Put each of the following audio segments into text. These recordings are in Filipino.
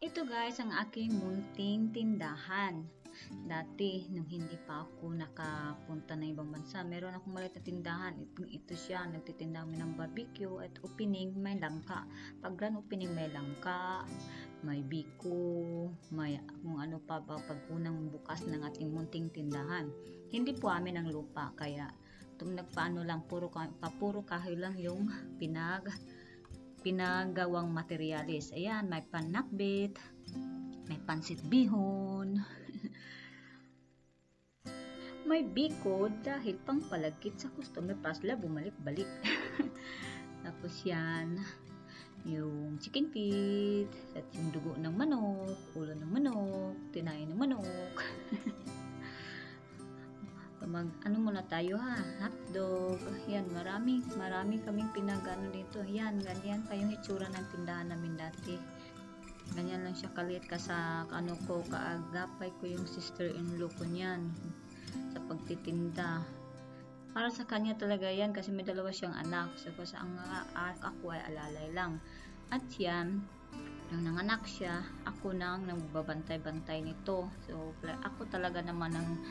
Ito guys, ang aking munting tindahan. Dati, nung hindi pa ako nakapunta ng ibang bansa, meron akong maliit na tindahan. Ito siya, nagtitinda kami ng barbecue at opening may langka. Pag grand opening may langka, may biko, may kung ano pa ba pag unang bukas ng ating munting tindahan. Hindi po amin ang lupa, kaya itong nagpaano lang, puro kahoy lang yung pinagawang materialis. Ayan, may panakbit, may pansit bihon, may biko dahil pang palagkit sa customer para sila bumalik-balik. Tapos yan, yung chicken feet, at yung dugo ng manok, ulo ng manok, tinayin ng manok. Ano muna tayo ha, hotdog, yan, marami kaming pinagano dito. Yan, ganyan pa yung itsura ng tindahan namin dati. Ganyan lang siya kaliit ano ko, kaagapay ko yung sister-in-law ko niyan sa pagtitinda. Para sa kanya talaga yan kasi may dalawa siyang anak. So, sa ako ay alalay lang. At yan, nang nanganak siya, ako nang nagbabantay-bantay nito. So, ako talaga naman ang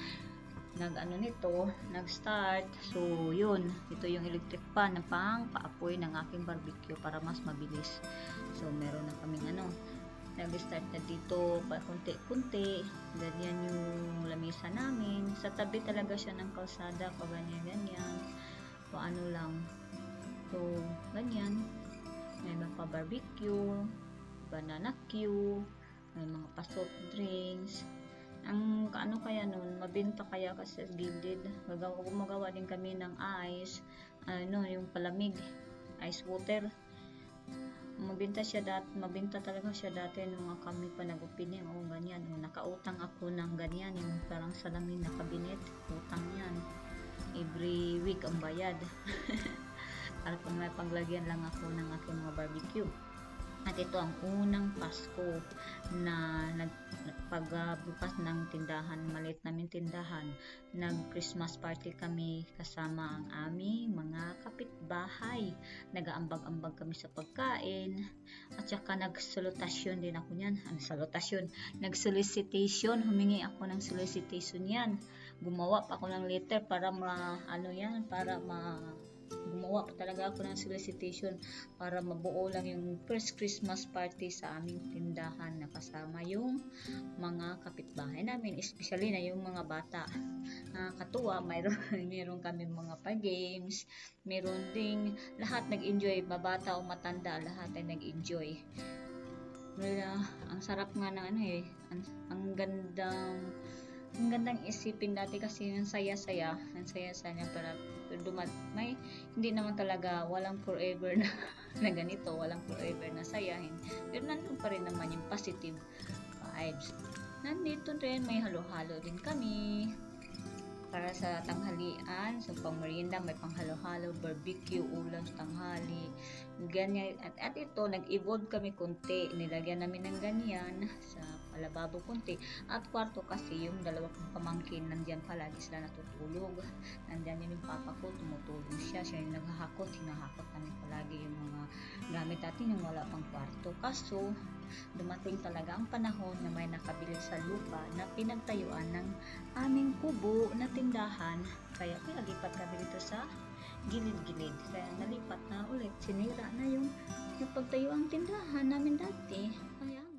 nag-start. So, yun. Ito yung electric pan na pang paapoy ng aking barbecue para mas mabilis. So, meron na kaming nag-start na dito pa kunti-kunti. Ganyan yung lamisa namin. Sa tabi talaga siya ng kalsada pa ganyan-ganyan. So, ano lang. So, ganyan. May mga barbecue, banana queue, may mga pa-soft drinks. Ang ano kaya nun, mabenta kaya kasi sa gilid. Gumagawa din kami ng ice, yung palamig, ice water. Mabenta talaga siya dati nung kami pa nag-opening. O ganyan, nakautang ako ng ganyan, yung parang salamin na kabinet, utang yan. Every week ang bayad. Para pang may paglagyan lang ako ng aking mga barbecue. At ito ang unang Pasko na pagbukas ng tindahan, maliit namin tindahan, nag-Christmas party kami kasama ang aming mga kapitbahay. Nag-aambag-ambag kami sa pagkain at saka nag-salutasyon din ako niyan. Nag-solicitation, humingi ako ng solicitation yan. Gumawa pa ako ng letter para gumawa pa talaga ako ng solicitation para mabuo lang yung first Christmas party sa aming tindahan na kasama yung mga kapitbahay namin, especially na yung mga bata. Katuwa, mayroon kami mga pa-games, mayroon ding lahat nag-enjoy, babata o matanda, lahat ay nag-enjoy. Ang sarap nga ng ang gandang isipin dati kasi ang saya-saya niya para hindi naman talaga, walang forever na ganito, walang forever na sayahin, pero nandun pa rin naman yung positive vibes. Nandito rin may halo-halo din kami para sa tanghalian, sa pangmerienda may panghalo-halo, barbecue, ulam sa tanghali, ganyan. At ito, nag-evolve kami konti, nilagyan namin ng ganyan sa lababo konti, at kwarto kasi yung dalawa kong pamangkin nandyan palagi sila natutulog, nandyan yung papa ko, tumutulong siya yung hinahakot namin palagi yung mga gamit natin yung wala pang kwarto. Kaso dumating talaga ang panahon na may nakabili sa lupa na pinagtayuan ng aming kubo na tindahan, kaya pinalipat kami dito sa gilid-gilid, kaya nalipat na ulit, sinira na yung pagtayuang tindahan namin dati. Kaya